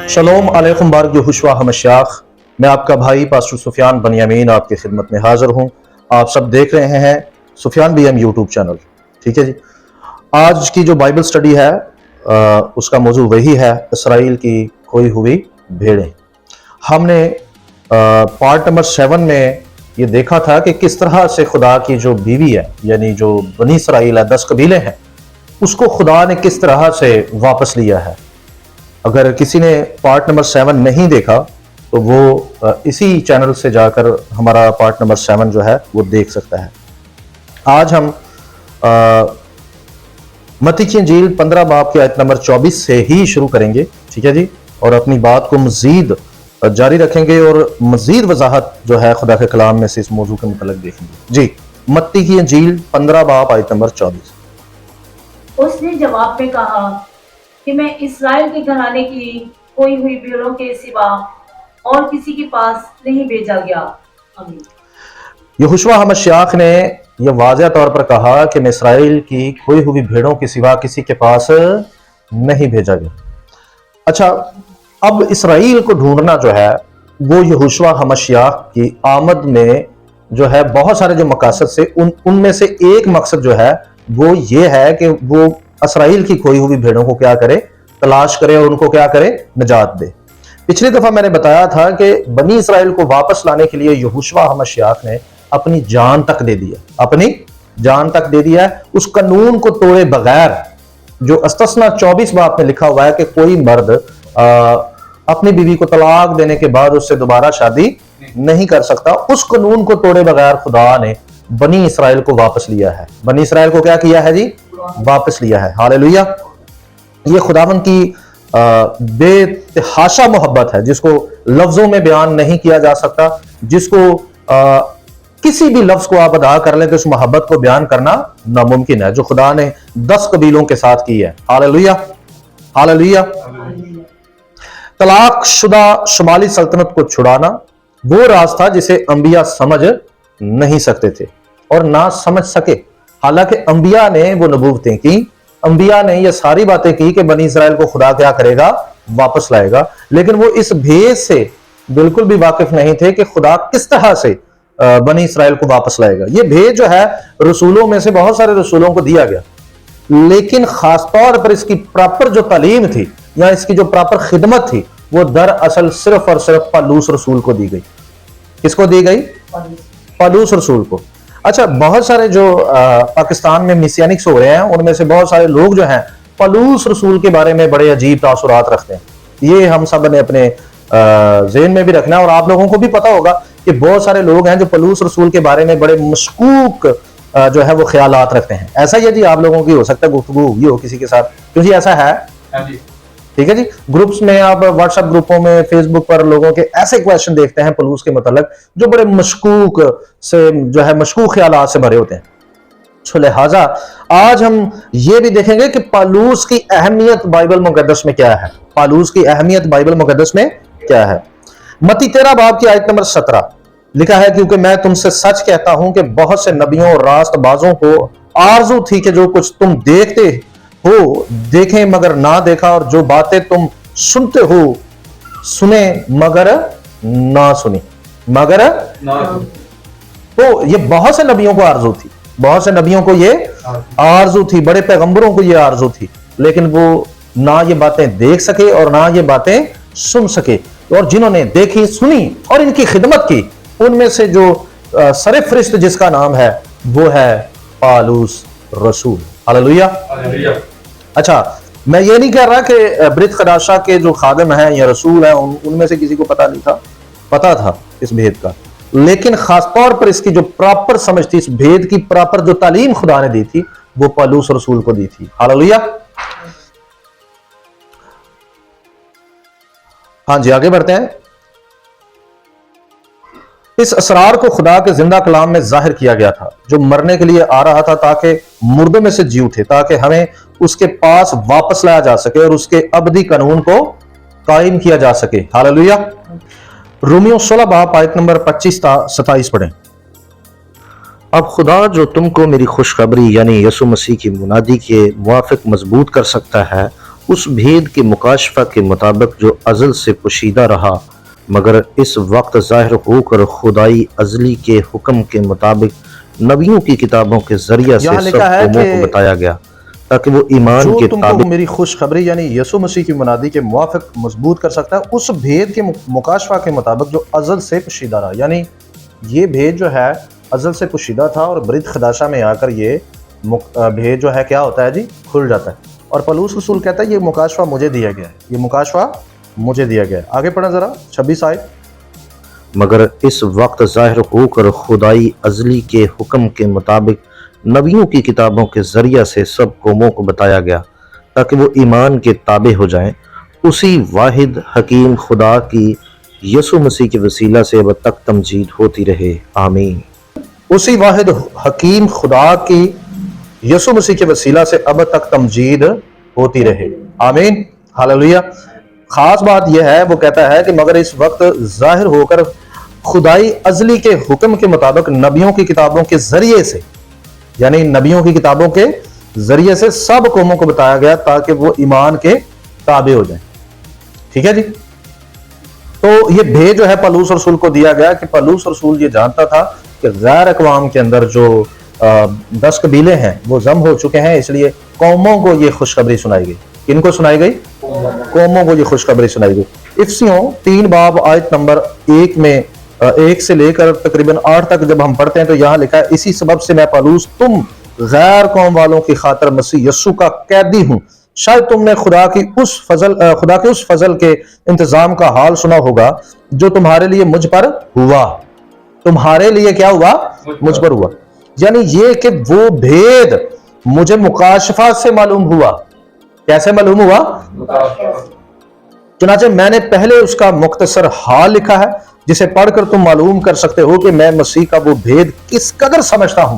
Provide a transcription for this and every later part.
Shalom علیکم بارک یہوشوا ہمشیاخ، میں آپ کا بھائی پاسٹر سفیان بنیامین آپ کی خدمت میں حاضر ہوں۔ آپ سب دیکھ رہے ہیں سفیان بی ایم یوٹیوب چینل، ٹھیک ہے جی۔ آج کی جو بائبل سٹڈی ہے اس کا موضوع وہی ہے، اسرائیل کی کھوئی ہوئی بھیڑیں۔ ہم نے پارٹ نمبر 7 میں یہ دیکھا تھا کہ کس طرح سے خدا کی جو بیوی ہے، یعنی جو بنی اسرائیل ہے، 10 قبیلے ہیں، اس کو خدا نے کس طرح سے واپس لیا ہے۔ اگر کسی نے پارٹ نمبر 7 نہیں دیکھا تو وہ اسی چینل سے جا کر ہمارا پارٹ نمبر 7 جو ہے وہ دیکھ سکتا ہے۔ آج ہم متی کی انجیل 15 باب کی آیت نمبر 24 سے ہی شروع کریں گے، ٹھیک ہے جی، اور اپنی بات کو مزید جاری رکھیں گے اور مزید وضاحت جو ہے خدا کے کلام میں سے اس موضوع کے متعلق دیکھیں گے۔ جی، متی کی انجیل 15 باب آیت نمبر 24۔ اس نے جواب میں کہا کہ میں اسرائیل کے گھرانے کی کھوئی ہوئی بھیڑوں کے سوا اور کسی کے پاس نہیں بھیجا گیا۔ آمین۔ یہوشوا ہمشیاخ نے یہ واضح طور پر کہا کہ میں اسرائیل کی کھوئی ہوئی بھیڑوں کے سوا کسی کے پاس نہیں بھیجا گیا۔ اچھا، اب اسرائیل کو ڈھونڈنا جو ہے وہ یہوشوا ہمشیاخ کی آمد میں جو ہے بہت سارے جو مقاصد سے ان میں سے ایک مقصد جو ہے وہ یہ ہے کہ وہ اسرائیل کی کھوئی ہوئی بھیڑوں کو کیا کرے، تلاش کرے اور ان کو کیا کرے، نجات دے۔ پچھلی دفعہ میں نے بتایا تھا کہ بنی اسرائیل کو واپس لانے کے لیے یہوشوا ہمشیاخ نے اپنی جان تک دے دیا، اپنی جان تک دے دیا ہے، اس قانون کو توڑے بغیر جو استثنا 24 باب میں لکھا ہوا ہے کہ کوئی مرد اپنی بیوی کو طلاق دینے کے بعد اس سے دوبارہ شادی نہیں کر سکتا، اس قانون کو توڑے بغیر خدا نے بنی اسرائیل کو واپس لیا ہے۔ بنی اسرائیل کو کیا کیا ہے جی؟ واپس لیا ہے۔ ہاللویہ۔ یہ خداوند کی بے تحاشا محبت ہے جس کو لفظوں میں بیان نہیں کیا جا سکتا، جس کو کسی بھی لفظ کو آپ ادا کر لیں تو اس محبت کو بیان کرنا ناممکن ہے، جو خدا نے 10 قبیلوں کے ساتھ کی ہے۔ Hallelujah, hallelujah. طلاق شدہ شمالی سلطنت کو چھڑانا وہ راز تھا جسے انبیاء سمجھ نہیں سکتے تھے اور نہ سمجھ سکے، حالانکہ انبیاء نے وہ نبوتیں کی، انبیاء نے یہ ساری باتیں کی کہ بنی اسرائیل کو خدا کیا کرے گا، واپس لائے گا، لیکن وہ اس بھید سے بالکل بھی واقف نہیں تھے کہ خدا کس طرح سے بنی اسرائیل کو واپس لائے گا۔ یہ بھید جو ہے رسولوں میں سے بہت سارے رسولوں کو دیا گیا، لیکن خاص طور پر اس کی پراپر جو تعلیم تھی یا اس کی جو پراپر خدمت تھی وہ دراصل صرف اور صرف پالوس رسول کو دی گئی۔ کس کو دی گئی؟ پالوس رسول کو۔ اچھا، بہت سارے جو پاکستان میں مسیانکس ہو رہے ہیں ان میں سے بہت سارے لوگ جو ہیں پالوس رسول کے بارے میں بڑے عجیب تاثرات رکھتے ہیں۔ یہ ہم سب نے اپنے ذہن میں بھی رکھنا ہے، اور آپ لوگوں کو بھی پتا ہوگا کہ بہت سارے لوگ ہیں جو پالوس رسول کے بارے میں بڑے مشکوک جو ہے وہ خیالات رکھتے ہیں۔ ایسا ہی ہے جی، آپ لوگوں کی ہو سکتا ہے گفتگو ہوئی ہو کسی کے ساتھ، کیونکہ ایسا ہے، ٹھیک ہے جی۔ گروپس میں آپ واٹس ایپ گروپوں میں فیس بک پر لوگوں کے ایسے کویشچن دیکھتے ہیں پالوس کے متعلق جو بڑے مشکوک سے جو ہے مشکوک خیالات سے بھرے ہوتے ہیں۔ تو لہٰذا آج ہم یہ بھی دیکھیں گے کہ پالوس کی اہمیت بائبل مقدس میں کیا ہے، پالوس کی اہمیت بائبل مقدس میں کیا ہے۔ متی 13 باب کی آیت نمبر 17 لکھا ہے، کیونکہ میں تم سے سچ کہتا ہوں کہ بہت سے نبیوں اور راست بازوں کو آرزو تھی کہ جو کچھ تم دیکھتے ہو دیکھیں مگر نہ دیکھا، اور جو باتیں تم سنتے ہو سنیں مگر نہ سنی، مگر تو یہ بہت سے نبیوں کو آرزو تھی، بہت سے نبیوں کو یہ آرزو تھی، بڑے پیغمبروں کو یہ آرزو تھی، لیکن وہ نہ یہ باتیں دیکھ سکے اور نہ یہ باتیں سن سکے۔ اور جنہوں نے دیکھی سنی اور ان کی خدمت کی ان میں سے جو سرفرست جس کا نام ہے وہ ہے پالوس رسول۔ ہاللویہ۔ اچھا، میں یہ نہیں کہہ رہا کہ برت خداشہ کے جو خادم ہیں یا رسول ہیں ان میں سے کسی کو پتہ نہیں تھا، پتہ تھا اس بھید کا، لیکن خاص طور پر اس کی جو پراپر سمجھ تھی، اس بھید کی پراپر جو تعلیم خدا نے دی تھی وہ پالوس رسول کو دی تھی۔ ہاللویہ۔ ہاں جی، آگے بڑھتے ہیں۔ اس اسرار کو خدا کے زندہ کلام میں ظاہر کیا گیا تھا جو مرنے کے لیے آ رہا تھا تاکہ مردوں میں سے جی اٹھے، تاکہ ہمیں اس کے پاس واپس لایا جا سکے اور اس کے ابدی قانون کو قائم کیا جا سکے۔ ہاللویہ۔ رومیو 16 باب آیت نمبر 25 تا 27 پڑھیں۔ اب خدا جو تم کو میری خوشخبری یعنی یسوع مسیح کی منادی کے موافق مضبوط کر سکتا ہے اس بھید کے مکاشفہ کے مطابق جو ازل سے پوشیدہ رہا مگر اس وقت ظاہر ہو کر خدائی ازلی کے حکم کے مطابق نبیوں کی کتابوں کے ذریعہ سے یہاں سب لکھا ہے قوموں کو کہ بتایا گیا تاکہ وہ ایمان جو کے تم تابع کو میری خوشخبری یعنی یسوع مسیح کی منادی کے موافق مضبوط کر سکتا ہے اس بھید کے مکاشفہ کے مطابق جو ازل سے پوشیدہ رہا، یعنی یہ بھید جو ہے ازل سے پوشیدہ تھا اور برید خداشہ میں آ کر یہ بھید جو ہے کیا ہوتا ہے جی، کھل جاتا ہے۔ اور پولس رسول کہتا ہے یہ مکاشفہ مجھے دیا گیا ہے، یہ مکاشفہ مجھے دیا گیا ہے۔ آگے پڑھیں ذرا 26 آیت۔ مگر اس وقت ظاہر ہو کر خدائی ازلی کے حکم کے مطابق نبیوں کی کتابوں کے ذریعہ سے سب قوموں کو بتایا گیا تاکہ وہ ایمان کے تابع ہو جائیں، اسی واحد حکیم خدا کی یسوع مسیح کے وسیلہ سے اب تک تمجید ہوتی رہے، آمین۔ اسی واحد حکیم خدا کی یسوع مسیح کے وسیلہ سے اب تک تمجید ہوتی رہے، آمین، ہاللویہ۔ خاص بات یہ ہے، وہ کہتا ہے کہ مگر اس وقت ظاہر ہو کر خدائی ازلی کے حکم کے مطابق نبیوں کی کتابوں کے ذریعے سے، یعنی نبیوں کی کتابوں کے ذریعے سے سب قوموں کو بتایا گیا تاکہ وہ ایمان کے تابع ہو جائیں۔ ٹھیک ہے جی، تو یہ بھید جو ہے پولس رسول کو دیا گیا کہ پولس رسول یہ جانتا تھا کہ غیر اقوام کے اندر جو 10 قبیلے ہیں وہ ضم ہو چکے ہیں، اس لیے قوموں کو یہ خوشخبری سنائی گئی۔ کن کو سنائی گئی؟ قوموں کو یہ خوشخبری سنائی گئی۔ افسیوں 3 باب آیت نمبر 1 میں 1 سے لے کر تقریباً 8 تک جب ہم پڑھتے ہیں تو یہاں لکھا ہے، اسی سبب سے میں پولس تم غیر قوم والوں کی خاطر مسیح یسوع کا قیدی ہوں۔ شاید تم نے خدا کے اس فضل کے انتظام کا حال سنا ہوگا جو تمہارے لیے مجھ پر ہوا۔ تمہارے لیے کیا ہوا؟ مجھ پر ہوا، یعنی یہ کہ وہ بھید مجھے مکاشفہ سے معلوم ہوا۔ کیسے معلوم ہوا؟ چنانچہ میں نے پہلے اس کا مختصر حال لکھا ہے جسے پڑھ کر تم معلوم کر سکتے ہو کہ میں مسیح کا وہ بھید کس قدر سمجھتا ہوں۔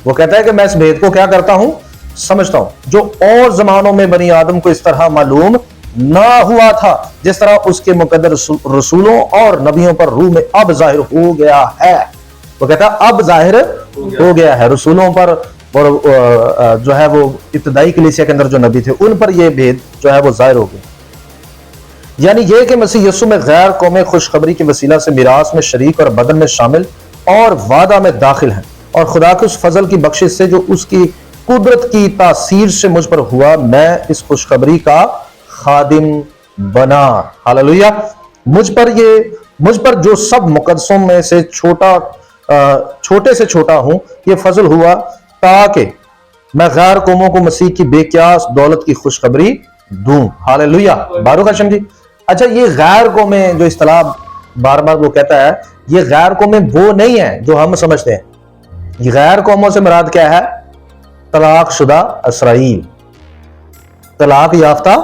وہ کہتا ہے کہ میں اس بھید کو کیا کرتا ہوں؟ سمجھتا ہوں، جو اور زمانوں میں بنی آدم کو اس طرح معلوم نہ ہوا تھا جس طرح اس کے مقدر رسولوں اور نبیوں پر روح میں اب ظاہر ہو گیا ہے۔ وہ کہتا ہے اب ظاہر ہو گیا ہے رسولوں پر، اور جو ہے وہ ابتدائی کلیسیا کے اندر جو نبی تھے ان پر یہ بھید جو ہے وہ ظاہر ہو گیا۔ یعنی یہ کہ مسیح یسوع میں غیر قومیں خوشخبری کے وسیلہ سے میراث میں شریک اور بدن میں شامل اور وعدہ میں داخل ہیں، اور خدا کے اس فضل کی بخشش سے جو اس کی قدرت کی تاثیر سے مجھ پر ہوا، میں اس خوشخبری کا خادم بنا۔ ہاللویہ۔ مجھ پر جو سب مقدسوں میں سے چھوٹے سے چھوٹا ہوں، یہ فضل ہوا تاکہ میں غیر قوموں کو مسیح کی بے قیاس دولت کی خوشخبری دوں۔ ہاللویہ، بارو کا شمجی۔ اچھا، یہ غیر قومیں جو اصطلاح بار بار وہ کہتا ہے، یہ غیر قومیں وہ نہیں ہیں جو ہم سمجھتے ہیں۔ یہ غیر قوموں سے مراد کیا ہے؟ طلاق شدہ اسرائیل، طلاق یافتہ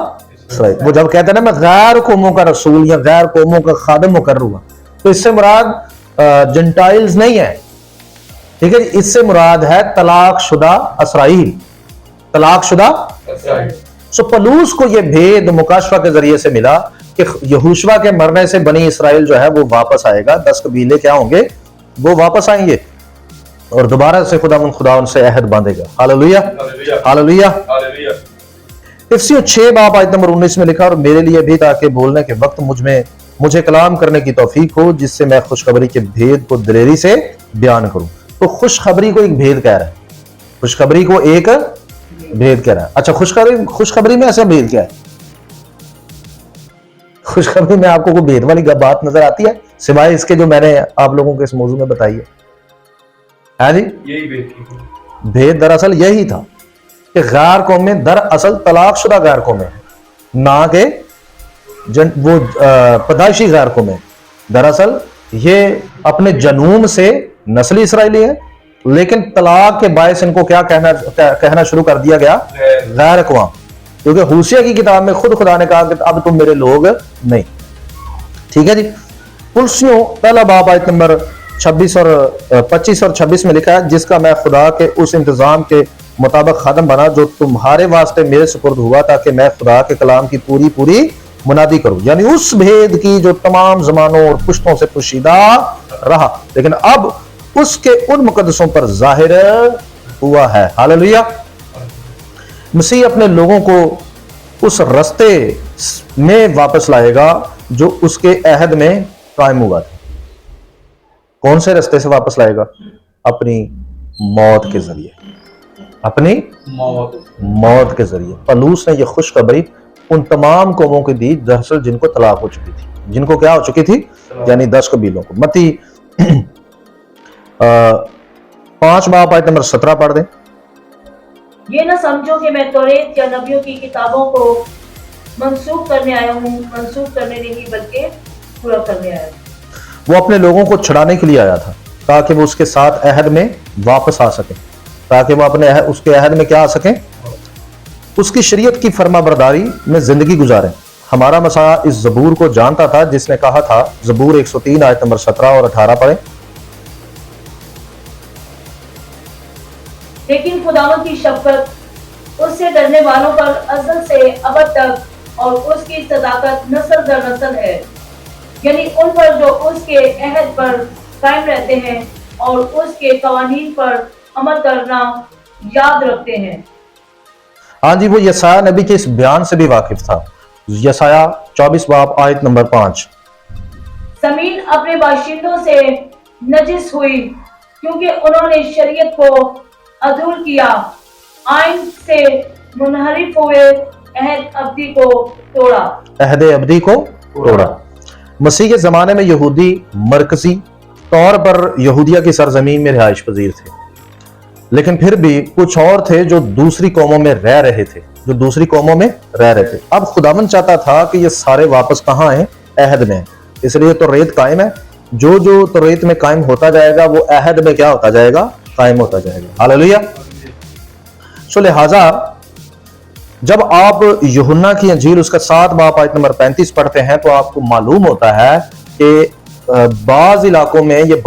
اسرائیل۔ وہ جب کہتے ہیں نا میں غیر قوموں کا رسول یا غیر قوموں کا خادم مقرر ہوا، تو اس سے مراد جنٹائلز نہیں ہے، ٹھیک ہے، اس سے مراد ہے طلاق شدہ اسرائیل، طلاق شدہ اسرائیل۔ سو پولس کو یہ بھید مکاشفہ کے ذریعے سے ملا کہ یہوشوا کے مرنے سے بنی اسرائیل جو ہے وہ واپس آئے گا، 10 قبیلے کیا ہوں گے؟ وہ واپس آئیں گے اور دوبارہ سے خدا ان سے عہد باندھے گا۔ Hallelujah, hallelujah. افسیوں 6 باب آیت نمبر 19 میں لکھا، اور میرے لیے بھی تاکہ بولنے کے وقت مجھے کلام کرنے کی توفیق ہو جس سے میں خوشخبری کے بھید کو دلیری سے بیان کروں۔ تو خوشخبری کو ایک بھید کہہ رہا ہے، خوشخبری کو ایک بھید کہہ رہا ہے۔ اچھا، خوشخبری میں ایسا بھید کیا ہے؟ خوشخبری میں آپ کو کوئی بھید والی بات نظر آتی ہے سوائے اس کے جو میں نے آپ لوگوں کے اس موضوع میں بتائی ہے؟ ہاں جی، بھید دراصل یہی تھا کہ غیر قومیں دراصل طلاق شدہ غیر قومیں ہیں، نہ کہ وہ پیدائشی غیر قومیں۔ دراصل یہ اپنے جنوم سے نسلی اسرائیلی ہے، لیکن طلاق کے باعث ان کو کیا کہنا شروع کر دیا گیا؟ غیر اقوام، کیونکہ ہوشیہ کی کتاب میں خود خدا نے کہا کہ اب تم میرے لوگ نہیں۔ ٹھیک ہے جی، کلسیوں پہلا باب آیت نمبر 25 اور 26 میں لکھا ہے، جس کا میں خدا کے اس انتظام کے مطابق خادم بنا جو تمہارے واسطے میرے سپرد ہوا تاکہ میں خدا کے کلام کی پوری منادی کروں، یعنی اس بھید کی جو تمام زمانوں اور پشتوں سے پوشیدہ رہا لیکن اب اس کے ان مقدسوں پر ظاہر ہوا ہے۔ ہاللویہ۔ مسیح اپنے لوگوں کو उस रास्ते में वापस लाएगा जो उसके अहद में कायम हुआ था। कौन से रास्ते से वापस लाएगा? अपनी मौत के जरिए, अपनी मौत के जरिए। पलूस ने यह खुशखबरी उन तमाम कौमों को दी दरअसल जिनको तलाक हो चुकी थी। जिनको क्या हो चुकी थी? यानी 10 कबीलों को। मत्ती 5 बाब आयत नंबर 17 पढ़ दें। ये न समझो कि मैं तौरेत या नबियों की किताबों को मंसूख करने आया हूँ, मंसूख करने नहीं बल्कि पूरा करने आया हूँ। वो अपने लोगों को छुड़ाने के लिए आया था ताकि वो उसके साथ अहद में वापस आ सके, ताकि वो अपने उसके अहद में क्या आ सके? उसकी शरीयत की फर्माबरदारी में जिंदगी गुजारें। हमारा मसाया इस जबूर को जानता था जिसने कहा था, जबूर 103 आयत नंबर 17 और 18 पढ़ें। लेकिन खुदावंद की शफकत उससे डरने वालों पर अज़ल से अबद तक और उसकी सदाकत नस्ल दर नस्ल है, यानी उन पर जो उसके अहद पर कायम रहते हैं और उसके कवानीन पर अमल करना याद रखते हैं। हाँ जी, वो यसाया नबी के इस बयान से भी वाकिफ था। यसाया 24 बाब आयत नंबर 5। जमीन अपने बाशिंदों से नजिस हुई क्योंकि उन्होंने शरीयत को अधूर किया, आइन से मुनहरिफ हुए, अहद अब्दी को तोड़ा। अहद अब्दी को तोड़ा। मसीह के जमाने में यहूदी मरकजी तौर पर यहूदिया की सरजमीन में रिहाइश पजीर थे, लेकिन फिर भी कुछ और थे जो दूसरी कौमों में रह रहे थे, अब खुदावंद चाहता था कि ये सारे वापस कहाँ हैं? अहद में। इसलिए तो रेत कायम है। जो जो तो रेत में कायम होता जाएगा वो अहद में क्या होता जाएगा? कायम होता जाएगा। हालेलुया। सो लिहाजा जब आप यूहन्ना की अंजील उसका 7 बाब आयत नंबर 35 पढ़ते हैं तो आपको मालूम होता है कि बाज इलाकों में ये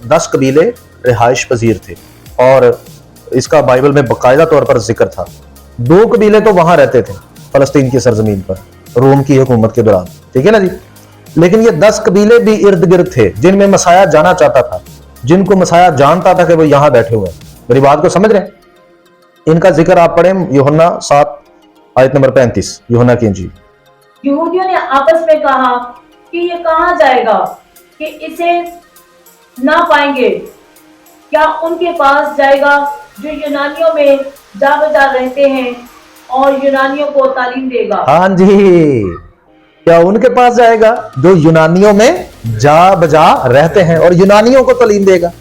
10 कबीले रिहाइश पजीर थे और इसका बाइबल में बाकायदा तौर पर जिक्र था। 2 कबीले तो वहां रहते थे फलस्तीन की सरजमीन पर रोम की हुकूमत के दौरान, ठीक है ना जी। लेकिन ये 10 कबीले भी इर्द गिर्द थे जिनमें मसाया जाना चाहता था, जिनको मसाया जानता था कि वो यहां बैठे हुए हैं। मेरी बात को समझ रहे हैं? इनका जिक्र आप पढ़ें यूहन्ना 7 आयत नंबर 35, यूहन्ना की इंजील। यहूदियों ने आपस में कहा कि ये कहां जाएगा कि इसे ना पाएंगे? क्या उनके पास जाएगा जो यूनानियों में जा बजा रहते हैं और यूनानियों को तालीम देगा? हाँ जी, क्या उनके पास जाएगा जो यूनानियों में जा बजा रहते हैं और यूनानियों को तालीम देगा?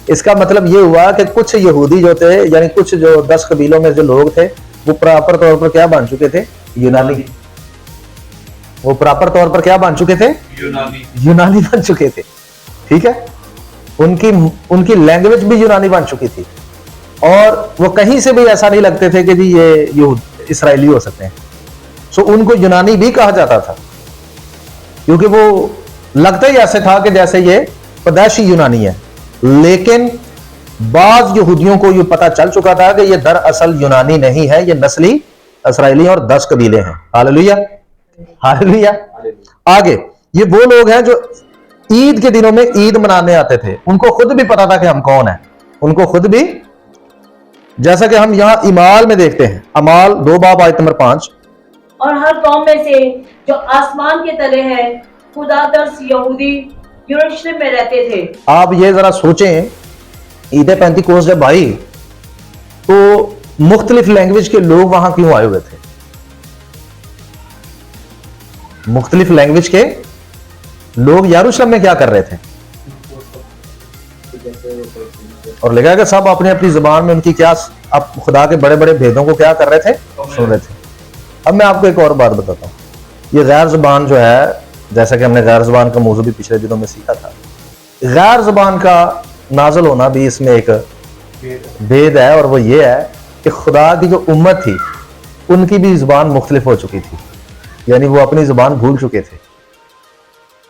इसका मतलब ये हुआ कि कुछ यहूदी जो थे, यानी कुछ जो 10 कबीलों में जो लोग थे, वो प्रॉपर तौर पर क्या बन चुके थे? यूनानी। वो प्रॉपर तौर पर क्या बन चुके थे? यूनानी बन चुके थे, ठीक है। उनकी लैंग्वेज भी यूनानी बन चुकी थी और वो कहीं से भी ऐसा नहीं लगते थे कि जी ये इसराइली हो सकते हैं। सो उनको यूनानी भी कहा जाता था क्योंकि वो लगता ही ऐसे था कि जैसे ये पैदाइशी यूनानी है। लेकिन बाज यहूदियों को ये पता चल चुका था कि ये दरअसल यूनानी नहीं है, ये नस्ली इसराइली और 10 कबीले हैं। Hallelujah, hallelujah. आगे ये वो लोग हैं जो ईद के दिनों में ईद मनाने आते थे। उनको खुद भी पता था कि हम कौन हैं, उनको खुद भी, जैसा कि हम यहां इमाल में देखते हैं, अमाल 2 बाब आयत नंबर 5। और हर कौम में से जो आसमान के तले है खुदा दर्स यहूदी यरूशलेम में रहते थे। आप ये जरा सोचें, ईद पेंतिकोस्त जब आई तो मुख्तलिफ लैंग्वेज के लोग वहां क्यों आए हुए थे? मुख्तलिफ लैंग्वेज के लोग यरूशलेम में क्या कर रहे थे? और लगा कि सब अपनी अपनी जुबान में उनकी क्या, अब खुदा के बड़े बड़े भेदों को क्या कर रहे थे? सुन रहे थे। अब मैं आपको एक और बात बताता हूं, ये गैर जुबान जो है, जैसा कि हमने गैर जुबान का मौजू भी पिछले दिनों में सीखा था, गैर जुबान का नाजल होना भी इसमें एक भेद है और वो ये है कि खुदा की जो उम्मत थी उनकी भी जुबान मुख्तलिफ हो चुकी थी, यानी वो अपनी जुबान भूल चुके थे।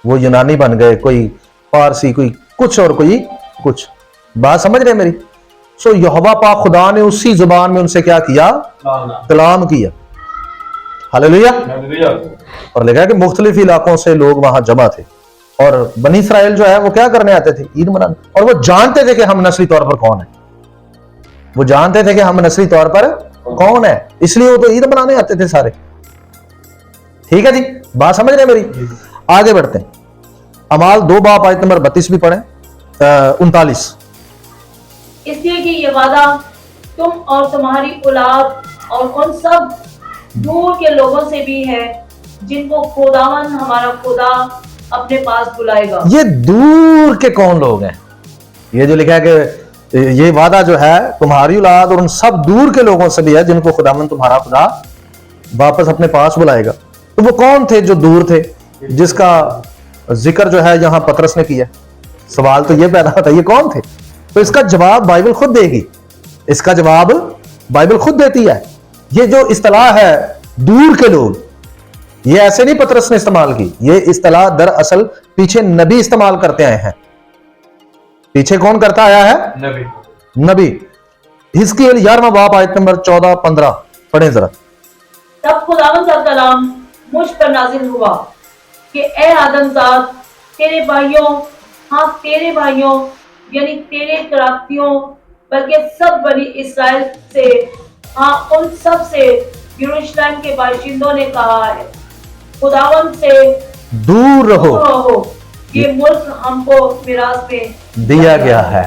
वो यूनानी बन गए, कोई फारसी, कोई कुछ और कोई कुछ। बात समझ रहे हैं मेरी? सो यहोवा पाक खुदा ने उसी जुबान में उनसे क्या किया? कलाम किया। हालेलुया। और लिखा है कि मुख्तलिफ इलाकों से लोग वहां जमा थे और बनी इस्राएल जो है वो क्या करने आते थे? ईद मनाने। और वो जानते थे कि हम नस्ली तौर पर कौन है, वो जानते थे कि हम नस्ली तौर पर कौन है, इसलिए वो तो ईद मनाने आते थे सारे। ठीक है जी, बात समझ रहे हैं मेरी। आगे बढ़ते हैं, अमाल 2 बाब आयत नंबर 32 भी पढ़ें, 39। इसलिए कि ये वादा तुम और तुम्हारी औलाद और उन सब दूर के लोगों से भी है जिनको खुदावन हमारा खुदा अपने पास बुलाएगा। ये दूर के कौन लोग हैं? ये जो लिखा है कि ये वादा जो है तुम्हारी औलाद और उन सब दूर के लोगों से भी है जिनको खुदावन तुम्हारा खुदा वापस अपने पास बुलाएगा। तो वो कौन थे जो दूर थे, जिसका जिक्र जो है यहां पतरस ने किया? सवाल तो ये पैदा होता है, ये कौन थे? तो इसका जवाब बाइबल खुद देगी, इसका जवाब बाइबल खुद देती है। ये जो इस्तिलाह है दूर के लोग, ये ऐसे नहीं पतरस ने इस्तेमाल की, ये इस्तिलाह दरअसल पीछे नबी इस्तेमाल करते आए हैं। पीछे कौन करता आया है? नबी। हिजकिय्याह 11वां बाब आयत नंबर 14-15 पढ़ें जरा। तब खुदावन का कलाम मुझ पर नाजिल हुआ कि ए आदमजाद, तेरे भाइयों, हाँ तेरे भाइयों यानी तेरे करातियों, बल्कि सब बनी इसराइल से, हाँ उन सब से यरूशलेम के बाशिंदों ने कहा है, खुदावन से दूर रहो, ये मुल्क हमको मिरास में दिया गया है।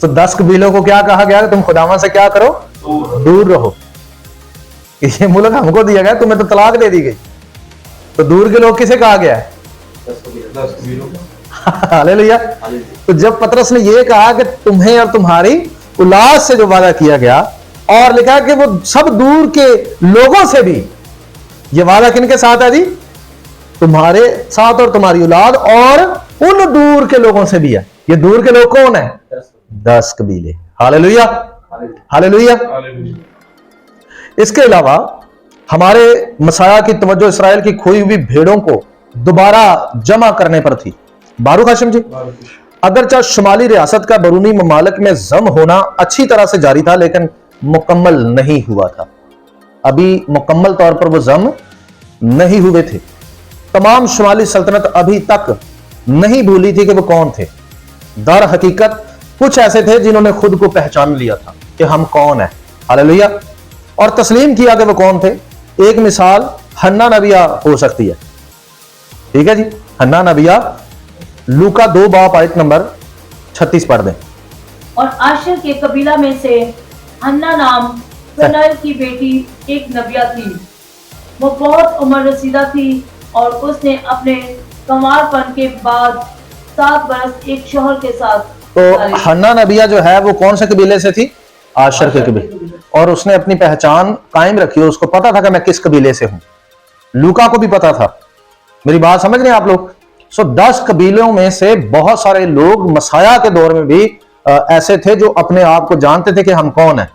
तो 10 कबीलों को क्या कहा गया? तुम खुदावन से क्या करो? दूर रहो। ये मुल्क हमको दिया गया, तुम्हें तो तलाक दे दी गई। तो दूर के लोग किसे कहा गया है? 10 कबीलों। हालेलुया। तो जब पतरस ने ये कहा कि तुम्हें और तुम्हारी औलाद से जो वादा किया गया, और लिखा कि वो सब दूर के लोगों से भी, ये वादा किनके साथ है जी? तुम्हारे साथ और तुम्हारी औलाद और उन दूर के लोगों से भी है। ये दूर के लोग कौन है? 10 कबीले। Hallelujah, hallelujah. इसके अलावा हमारे मसाया की तवज्जो इसराइल की खोई हुई भेड़ों को दोबारा जमा करने पर थी। बारूक हाशिम जी, अगरचा शुमाली रियासत का बरूनी ममालिक में जम होना अच्छी तरह से जारी था, लेकिन मुकम्मल नहीं हुआ था। अभी मुकम्मल तौर पर वो जम नहीं हुए थे। तमाम शुमाली सल्तनत अभी तक नहीं भूली थी कि वो कौन थे। दर हकीकत कुछ ऐसे थे जिन्होंने खुद को पहचान लिया था कि हम कौन है, हालेलुया, और तस्लीम किया कि वो कौन थे। एक मिसाल हन्ना नबिया हो सकती है। ठीक है जी, हन्ना नबिया लूका 2 बाब आयत नंबर 36 पढ़ दें। और आशर के कबीला में से हन्ना नाम फनूएल की बेटी एक नबिया थी। वो बहुत उम्र रसीदा थी और उसने अपने कंवारपन के बाद 7 बरस एक शोहर के साथ तो गुजारे। हन्ना नबिया जो है वो कौन से कबीले से थी? आशर के कबीले। और उसने अपनी पहचान कायम रखी, उसको पता था कि मैं किस कबीले से हूं। लूका को भी पता था। मेरी बात समझ रहे हैं आप लोग? 10 कबीलों में से बहुत सारे लोग मसाया के दौर में भी ऐसे थे जो अपने आप को जानते थे कि हम कौन है।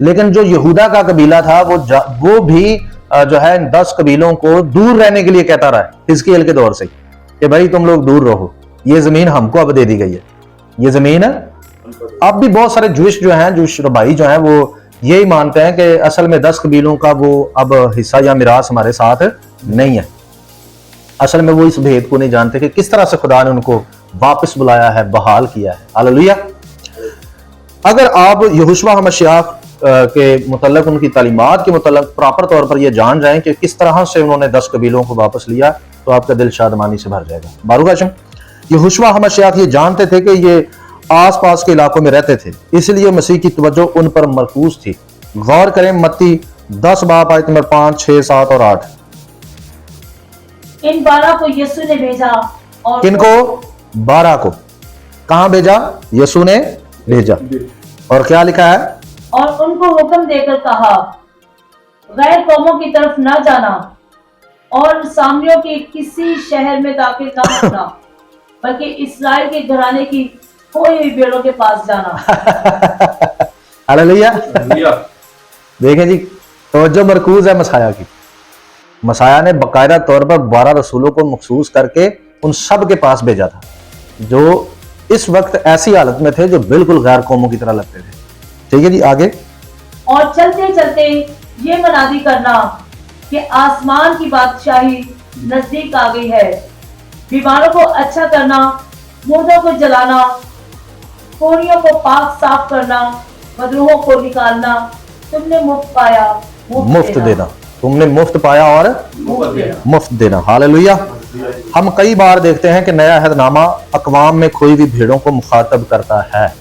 लेकिन जो यहूदा का कबीला था वो भी जो है इन 10 कबीलों को दूर रहने के लिए कहता रहा है हिजकिय्याह के दौर से कि भाई तुम लोग दूर रहो, ये जमीन हमको अब दे दी गई है। ये जमीन है। अब भी बहुत सारे जूश जो हैं, जूश रबाई जो हैं, वो यही मानते हैं कि असल में 10 कबीलों का वो अब हिस्सा या मिरास हमारे साथ नहीं है। असल में वो इस भेद को नहीं जानते कि किस तरह से खुदा ने उनको वापस बुलाया है, बहाल किया है। हालेलुया। अगर आप यहोशुआ हमशयाह के मुतल्लक, उनकी तालीमात के मुतल्लक प्रॉपर तौर पर ये जान जाएं कि किस तरह से उन्होंने 10 कबीलों को वापस लिया, तो आपका दिल शादमानी से भर जाएगा। बारूक हाशिम, यहोशुआ हमशयाह ये जानते थे कि ये आसपास के इलाकों में रहते थे, इसलिए मसीह की तवज्जो उन पर मरकूज थी। गौर करें मत्ती 10 बाब आयत नंबर 5, 6, 7 और 8। इन 12 को यीशु ने भेजा और किनको? 12 को। कहां भेजा? यीशु ने भेजा। और क्या लिखा है? और उनको हुक्म देकर कहा, गैर कौमों की तरफ न जाना और सामरियों के किसी शहर में दाखिल न होना, बल्कि इस्राएल के घराने की खोई हुई भेड़ों के पास जाना। हालेलुया। देखें जी, तवज्जो मरकूज है मसाया की। मसाया ने बाकायदा तौर पर 12 रसूलों को मखसूस करके उन सब के पास भेजा था जो इस वक्त ऐसी हालत में थे जो बिल्कुल गैर कौमों की तरह लगते थे। ठीक है जी, आगे। और चलते चलते ये मनादी करना कि आसमान की बादशाही नजदीक आ गई है। बीमारों को अच्छा करना, मुर्दों को जलाना, कोड़ियों को पाक साफ करना, मदरूहों को निकालना, तुमने मुफ्त पाया, मुफ्त देना। तुमने मुफ्त पाया और मुफ्त देना। हालेलुया। हम कई बार देखते हैं कि नया अहदनामा अक़वाम में खोई हुई भीड़ों को मुखातब करता है।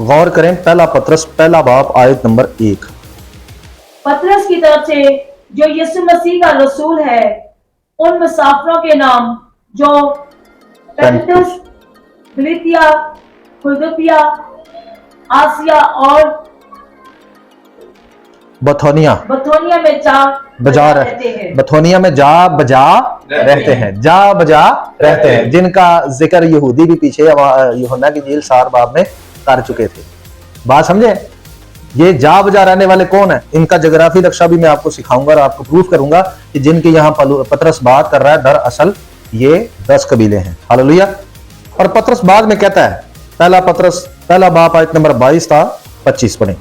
गौर करें, पहला पत्रस पहला बाब आयत नंबर 1। पतरस की तरफ से जो यीशु मसीह का रसूल है, उन मुसाफिरों के नाम जो पेंटस, फिलिपिया, फिलदिल्फिया, आसिया और बथोनिया बथोनिया में बजा रहते हैं। बथोनिया में जा बजा रहते हैं, जा बजा रहते हैं, जिनका जिक्र यहूदी भी पीछे यूहन्ना की इंजील 4 बाब में कर चुके थे। बात समझे? ये जा बजा रहने वाले कौन है? इनका जोग्राफी नक्शा भी मैं आपको सिखाऊंगा और आपको प्रूफ करूंगा कि जिनकी यहाँ पतरस बात कर रहा है, दरअसल ये 10 कबीले हैं। हालेलुया। और पतरस बाद में कहता है, पहला पतरस पहला बाब आयत नंबर 22 था 25 पढ़ें।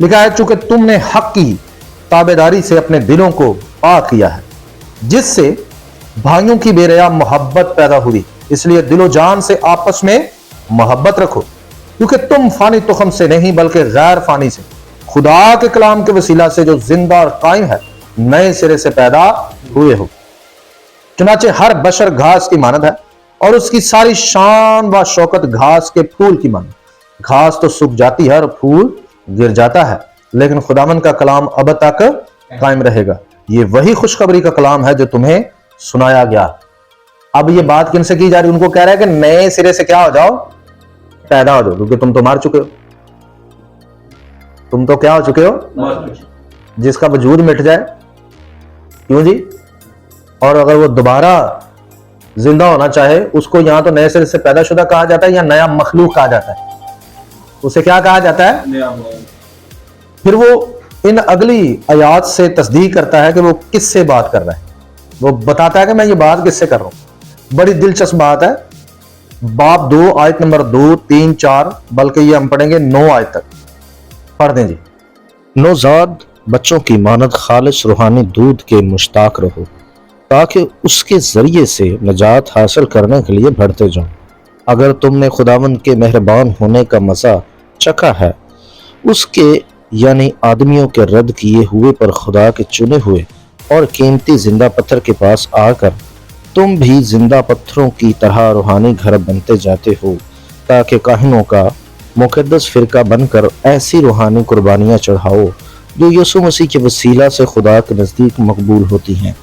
लिखा है, चूंकि तुमने हक की ताबेदारी से अपने दिलों को पाक किया है, जिससे भाइयों की बेरिया मोहब्बत पैदा हुई, इसलिए दिलो जान से आपस में मोहब्बत रखो, क्योंकि तुम फानी तुखम से नहीं बल्कि गैर फानी से खुदा के कलाम के वसीला से जो जिंदा और कायम है नए सिरे से पैदा हुए हो। चुनाचे हर बशर घास की मानद है और उसकी सारी शान व शौकत घास के फूल की मानद। घास तो सूख जाती है और फूल गिर जाता है, लेकिन खुदावन का कलाम अब तक कायम रहेगा। ये वही खुशखबरी का कलाम है जो तुम्हें सुनाया गया। अब ये बात किनसे की जा रही है? उनको कह रहा है कि नए सिरे से क्या हो जाओ, पैदा हो जाओ, क्योंकि तुम तो मार चुके हो। तुम तो क्या हो चुके हो? जिसका वजूद मिट जाए, क्यों जी? और अगर वो दोबारा जिंदा होना चाहे, उसको यहां तो नए सिरे से पैदाशुदा कहा जाता है या नया मखलूक कहा जाता है। उसे क्या कहा जाता है? फिर वो इन अगली आयात से तस्दीक करता है कि वो किससे बात कर रहा है। वो बताता है कि मैं ये बात किससे कर रहा हूं। बड़ी दिलचस्प बात है। बाब 2 आयत नंबर 2, 3, 4, बल्कि ये हम पढ़ेंगे 9 आयत तक। पढ़ दें जी। नौजाद बच्चों की मानद खालिस रूहानी दूध के मुश्ताक रहो, ताकि उसके जरिए से निजात हासिल करने के लिए बढ़ते जाओ। अगर तुमने खुदावंद के मेहरबान होने का मज़ा चखा है, उसके यानी आदमियों के रद्द किए हुए पर खुदा के चुने हुए और कीमती जिंदा पत्थर के पास आकर तुम भी जिंदा पत्थरों की तरह रूहानी घर बनते जाते हो, ताकि काहिनों का मुकद्दस फिरका बनकर ऐसी रूहानी कुर्बानियाँ चढ़ाओ जो यीशु मसीह के वसीला से खुदा के नज़दीक मकबूल होती हैं।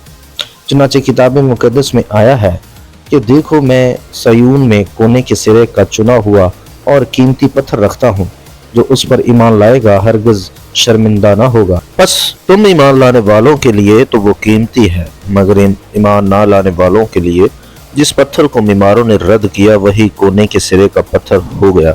चुनांचे किताब मुकद्दस में आया है कि देखो, मैं सयून में कोने के सिरे का चुना हुआ और कीमती पत्थर रखता हूँ, जो उस पर ईमान लाएगा हरगिज शर्मिंदा ना होगा। बस तुम ईमान लाने वालों के लिए तो वो कीमती है, मगर ईमान ना लाने वालों के लिए जिस पत्थर को बीमारों ने रद्द किया वही कोने के सिरे का पत्थर हो गया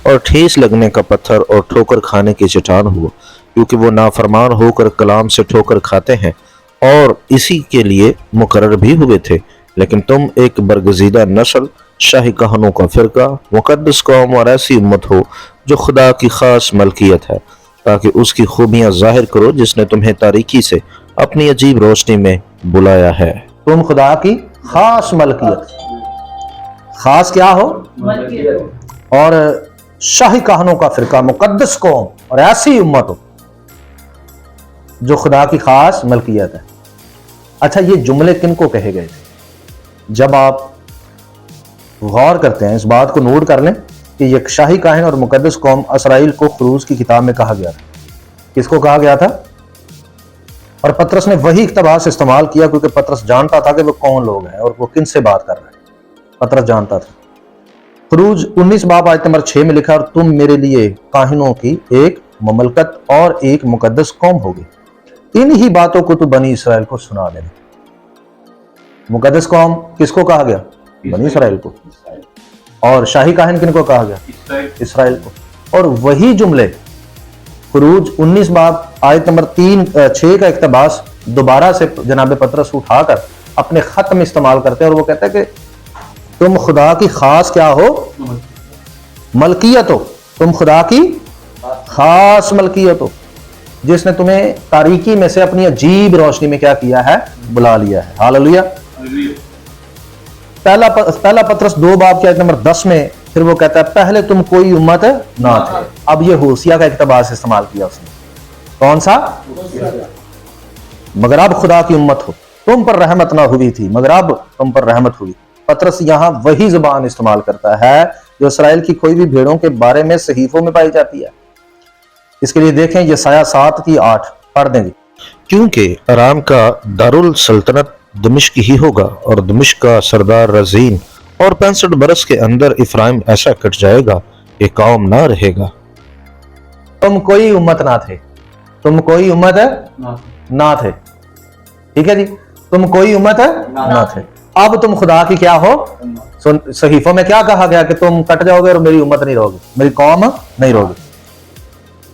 और ठेस लगने का पत्थर और ठोकर खाने की चट्टान हुआ, क्योंकि वो नाफरमान होकर कलाम से ठोकर खाते हैं और इसी के लिए मुकर्रर भी हुए थे। लेकिन तुम एक बरगजीदा नस्ल, शाही कहानों का फिरका, मुकद्दस कौम और ऐसी उम्मत हो जो खुदा की खास मलकियत है, ताकि उसकी खूबियां जाहिर करो जिसने तुम्हें तारीकी से अपनी अजीब रोशनी में बुलाया है। तुम खुदा की खास मलकियत, खास क्या हो? और शाही कहानों का फिरका, मुकद्दस कौम और ऐसी उम्मत हो जो खुदा की खास मलकियत है। अच्छा, ये जुमले किनको कहे गए थे? जब आप गौर करते हैं, इस बात को नोट कर लें कि ये शाही काहिन और मुकद्दस कौम इसराइल को खुरूज की किताब में कहा गया था। किसको कहा गया था? और पतरस ने वही इक़्तिबास इस्तेमाल किया, क्योंकि पतरस जानता था कि वो कौन लोग हैं और वो किन से बात कर रहे हैं। पतरस जानता था। खुरूज 19 बाब आयत नंबर 6 में लिखा, और तुम मेरे लिए काहिनों की एक ममलकत और एक मुकद्दस कौम होगी। इन ही बातों को तो बनी इसराइल को सुना देना। मुकद्दस कौम किसको कहा गया? बनी इसराइल को। और शाही काहिन किनको कहा गया? इसराइल को। और वही जुमले खुरूज 19 बाब आयत नंबर 6 का इक़्तिबास दोबारा से जनाब पतरस उठाकर अपने खत में इस्तेमाल करते हैं और वो कहता है कि तुम खुदा की खास क्या हो? मलकियत हो। तुम खुदा की खास मलकियत हो, जिसने तुम्हें तारीकी में से अपनी अजीब रोशनी में क्या किया है? बुला लिया है। हालेलुया। पहला पतरस 2 बाब के आयत नंबर 10 में फिर वो कहता है, पहले तुम कोई उम्मत ना थे। अब ये होसिया का इक़्तिबास इस्तेमाल किया उसने। कौन सा? मगर अब खुदा की उम्मत हो, तुम पर रहमत ना हुई थी मगर अब तुम पर रहमत हुई। पतरस यहाँ वही जुबान इस्तेमाल करता है जो इसराइल की खोई हुई भेड़ों के बारे में सहीफों में पाई जाती है। इसके लिए देखें यशायाह 7:8 पढ़ देंगे। क्योंकि अराम का दारुल सल्तनत दमिश्क ही होगा और दमिश्क का सरदार रजीन, और 65 बरस के अंदर इफ्राइम ऐसा कट जाएगा कि कौम ना रहेगा। तुम कोई उम्मत ना थे, तुम कोई उम्मत ना थे, ठीक है जी, तुम कोई उम्मत ना थे, अब तुम खुदा की क्या हो। सहीफों में क्या कहा गया कि तुम कट जाओगे और मेरी उम्मत नहीं रहोगी, मेरी कौम नहीं रहोगी।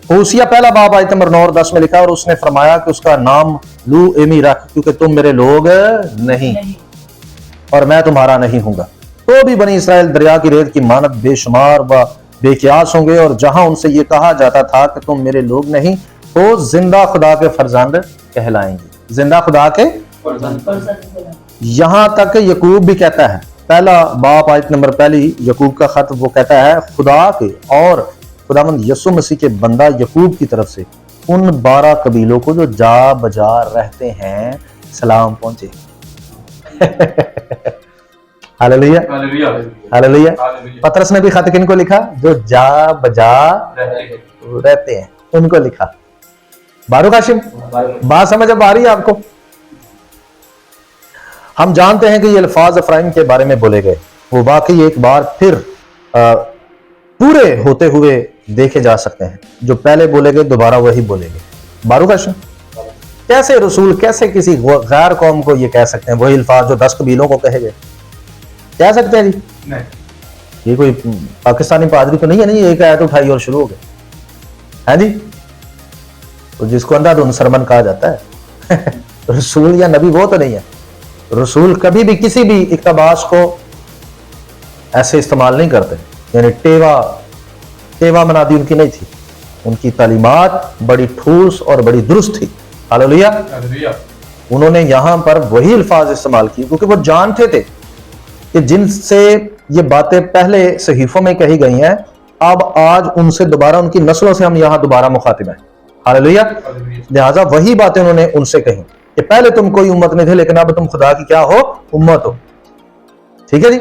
होसिया पहला बाब आयत नंबर 9 और 10 में लिखा, और उसने फरमाया कि उसका नाम लू एमी रख, क्योंकि तुम मेरे लोग नहीं और मैं तुम्हारा नहीं हूंगा। तो भी बनी इसराइल दरिया की रेत की मानत बेशुमार व बेकियास होंगे, और जहां उनसे ये कहा जाता था कि तुम मेरे लोग नहीं, तो जिंदा खुदा के फरजंद कहलाएंगे। जिंदा खुदा के, यहां तक यकूब भी कहता है, पहला बाप आयत नंबर पहली यकूब का खत, वो कहता है खुदा के और खुदावंद यीशु मसीह के बंदा यकूब की तरफ से उन 12 कबीलों को जो जा बजा रहते हैं सलाम पहुंचे। Hallelujah hallelujah. पतरस ने भी खत किनको लिखा? जो जा बजा रहते हैं उनको लिखा। बारू काशिम, बात समझ अब आ रही है आपको? हम जानते हैं कि ये अल्फाज अफराइम के बारे में बोले गए, वो वाकई एक बार फिर पूरे होते हुए देखे जा सकते हैं। जो पहले बोले गए दोबारा वही बोले गए। बारू काशिम, कैसे रसूल कैसे किसी गैर कौम को ये कह सकते हैं वही अल्फाज जो 10 कबीलों को कहे गए? कह सकते हैं जी? नहीं। ये कोई पाकिस्तानी पादरी तो नहीं है, नहीं एक आयत उठाई और शुरू हो गए है जी। तो जिसको अंधाधुंध सरमन कहा जाता है रसूल या नबी वो तो नहीं है। रसूल कभी भी किसी भी इक्तबास को ऐसे इस्तेमाल नहीं करते, यानी टेवा मनादी उनकी नहीं थी। उनकी तालीमात बड़ी ठोस और बड़ी दुरुस्त थी। हालेलुया। उन्होंने यहां पर वही अल्फाज इस्तेमाल किए क्योंकि वो जानते थे कि जिनसे ये बातें पहले सहीफों में कही गई हैं, अब आज उनसे दोबारा उनकी नस्लों से हम यहां दोबारा मुखातिब हैं। हालेलुया। लिहाजा वही बातें उन्होंने उनसे कही कि पहले तुम कोई उम्मत नहीं थे लेकिन अब तुम खुदा की क्या हो? उम्मत हो। ठीक है जी।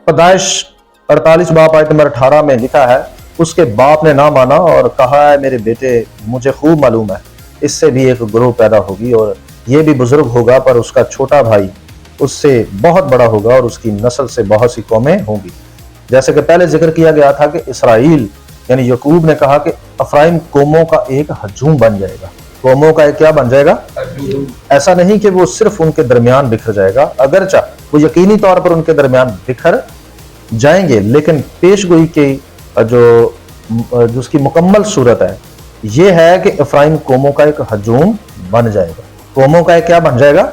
पैदाइश 48 बाप आयत नंबर 18 में लिखा है, उसके बाप ने ना माना और कहा है मेरे बेटे मुझे खूब मालूम है इससे भी एक ग्रोह पैदा होगी और ये भी बुजुर्ग होगा, पर उसका छोटा भाई उससे बहुत बड़ा होगा और उसकी नस्ल से बहुत सी कौमें होंगी। जैसे कि पहले जिक्र किया गया था कि इसराइल यानी यकूब ने कहा कि अफराइम कौमों का एक हजूम बन जाएगा। कौमों का एक क्या बन जाएगा? ऐसा नहीं कि वो सिर्फ उनके दरमियान बिखर जाएगा, अगरचा वो यकीनी तौर पर उनके दरमियान बिखर जाएंगे, लेकिन पेशगोई की जो उसकी मुकम्मल सूरत है ये है कि अफराइम कौमों का एक हजूम बन जाएगा। कौमों का एक क्या बन जाएगा?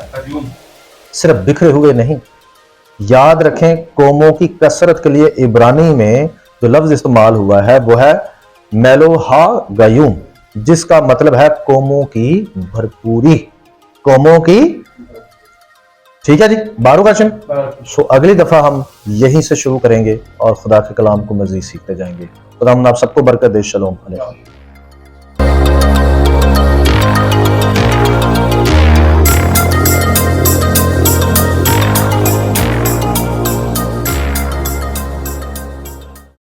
सिर्फ बिखरे हुए नहीं। याद रखें, कौमों की कसरत के लिए इब्रानी में जो लफ्ज इस्तेमाल हुआ है वो है मेलोहा गायूम, जिसका मतलब है कौमों की भरपूरी, कौमों की। ठीक है जी। बारू काशिम, अगली दफा हम यहीं से शुरू करेंगे और खुदा के कलाम को मजीद सीखते जाएंगे। खुदा आप सबको बरकत दे। शलोम अलैकुम।